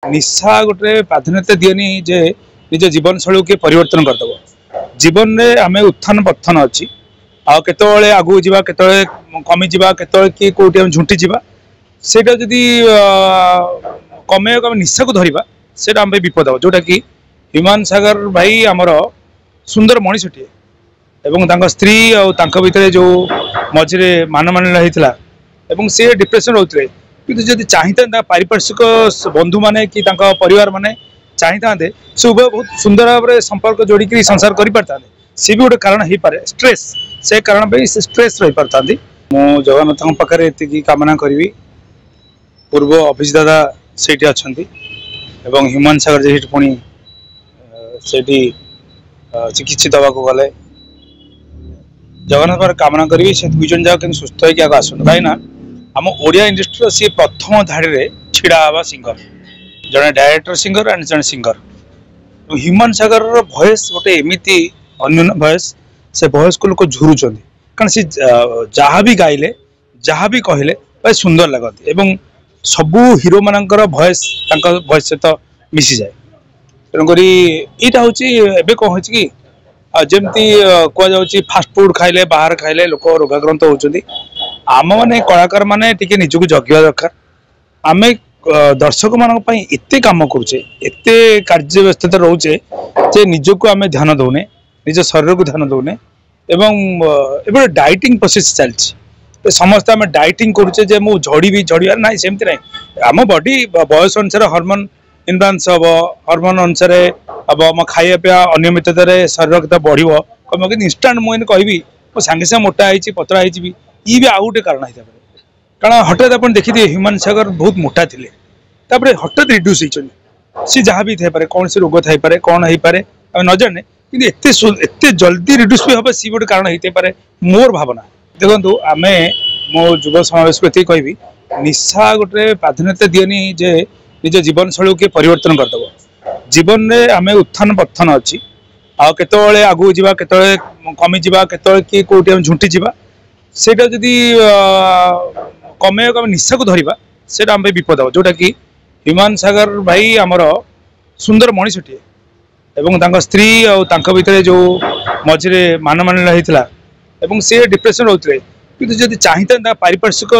निशा गोटे प्राधान्यता दिएनी जे निज जीवन शैली किए परिवर्तन करदेव जीवन में आम उत्थान पत्थन अच्छी आते आगू जा कमी जा किए कौटी झुंटी जा जदि कमेक निशा को धरवा से विपद हो जोटा कि ह्यूमान सागर भाई आमर सुंदर मनीषटीए एवं स्त्री और भितर जो मझे मानमानिना होता सी डिप्रेशन रोते कि जब चाहिए पारिपार्श्विक बंधु मैंने कि परिवार मैंने चाहिए से उभय बहुत सुंदर भाव में संपर्क जोड़ी संसार कर पारता सी भी गोटे कारण हो पाए स्ट्रेस से कारण पे स्ट्रेस रही पारता मु जगन्नाथ पाखे ये कामना करी पूर्व अफिस दादा से अच्छा ह्यूमान सागर जी पुणी से चिकित्सित हाँ गले जगन्नाथ कामना करी से दुई जन जाक सुस्थ होकर आसतु कहीं आम ओडिया इंडस्ट्री सी प्रथम धाड़ी में छिड़ा हवा सिंगर जड़े डायरेक्टर सिंगर एंड जड़े सिंगर ह्यूमान सागर वॉइस गोटे एमती अन्य वॉइस से वॉइस को लोग झुरुंट कारण सी जहाँ भी गाइले जहाँ भी कहले भाई सुंदर लगती एवं सबू हीरो मानकर वॉइस वॉइस सहित मिसी जाए तेणुक यहाँ हूँ कौन हो कि जमती कहुच्छी फास्टफुड खाइले बाहर खाइले लोक रोगाक्रांत होती आम मैंने कलाकार मैंने टी निजक जगह दरकार आम दर्शक मान एते कम करुचे एते कार्य व्यस्तता रोचे जे निजक आम ध्यान दौने निज शरीर को ध्यान दौने एवं डाइटिंग प्रोसेस चलती समस्त आम डाइटिंग करुचे जे मु झड़ी झड़ियार ना सेमती ना आम बॉडी बयस अनुसार हार्मोन इनबालांस हम हार्मोन अनुसार हम आम खाया पीवा अनियमितता शरीर के बढ़ो कम कि इंस्टाट मुझे कहबी मो सांगे सांगे मोटा होती पतला होती ये भी आउ गोटे कारण होता है कारण हठात आप देखिए ह्यूमान सागर बहुत मोटा थे हठात रिड्यूस होती सी जहाँ भी थे कौन से रोग थे कौन हो पाए न जाने कि एते जल्दी रिड्यूस भी हम सी गोटे कारण होते पारे मोर भावना देखो आम मो युव समावेश को कहबी निशा गोटे प्राधान्यता दिएनी जे निज जीवन शैली किए परिवर्तन करदेव जीवन में आम उत्थान पत्थन अच्छी आते आगू जा कमी जा किए कौटी झुंटी जा जदि कमेक निशा को धरवा से विपद हो जोटा कि ह्यूमान सागर भाई आमर सुंदर मनीषटीए एवं स्त्री और भितर जो मझे मानमानिना होता सी डिप्रेशन रोते कि जब चाहिए पारिपार्श्विक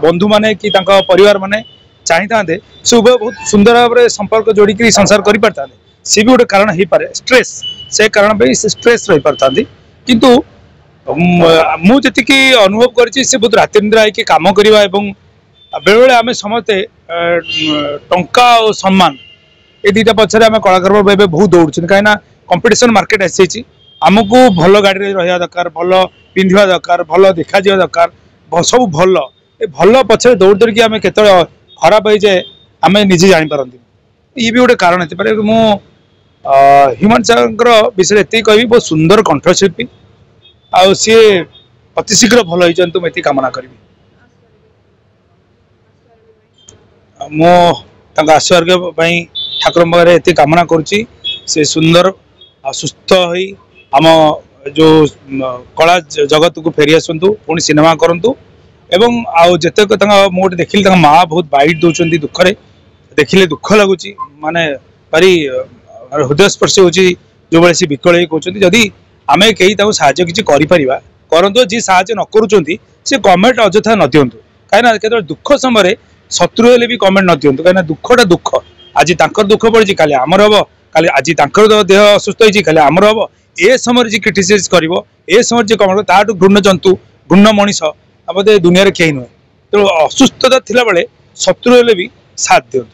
बंधु मैंने कि परिवार मैंने चाहिए से उभय बहुत सुंदर भाव में संपर्क जोड़ी संसार कर पारता सी भी गोटे कारण हो पाए स्ट्रेस से कारण पे स्ट्रेस रही पारता किंतु मुझे अनुभव करी बहुत राति निद्रा होकर कम करवा बेले बेले आम समस्ते टंका और सम्मान ये दुईटा पछरे आम कलाकार बहुत दौड़ कहीं कंपटीशन मार्केट आसी आमको भल गाड़ी रहा दरकार भल पिंधा दरकार भल देखा दरकार सब भल ये भल पछरे दौड़ दौड़ आम के खराब हो जाए आम निजे जापारती ये भी गोटे कारण हो पारे मु ह्यूमान सागर विषय ये कहबी बहुत सुंदर कंठशिल्पी आ सी अति शीघ्र भल हो मुझे कामना करी मो आशीर्वाद ठाकुर पाखे ये कामना करुच्ची से सुंदर सुस्थ हो आम जो कला जगत को फेरी आसतु पुणी सिनेमा करूँ एवं आतेक मुझे देखिली माँ बहुत बाइट दौरान दुखरे देखिले दुख लगुच माने भारी हृदयस्पर्शी हो जो भाई सी विकल कहते जदि आम कहीं साहय किसी करूँ जी साहय न करुँच सी कमेंट अजथा न दिंतु कहीं केवल दुख समय शत्रु हेले भी कमेंट न दिंतु कहीं दुखटा दुख आज दुख पड़ी काली आमर हम काली आज देह असुस्थ होती खाली आमर हम ए समय जी क्रिटिसाइज कर समय जी कमेंट ताठू घृण जंतु घृण मनीष बोधे दुनिया किए नुहे तेणु असुस्थता थिला बेले शत्रु हेले भी साथ दिंतु।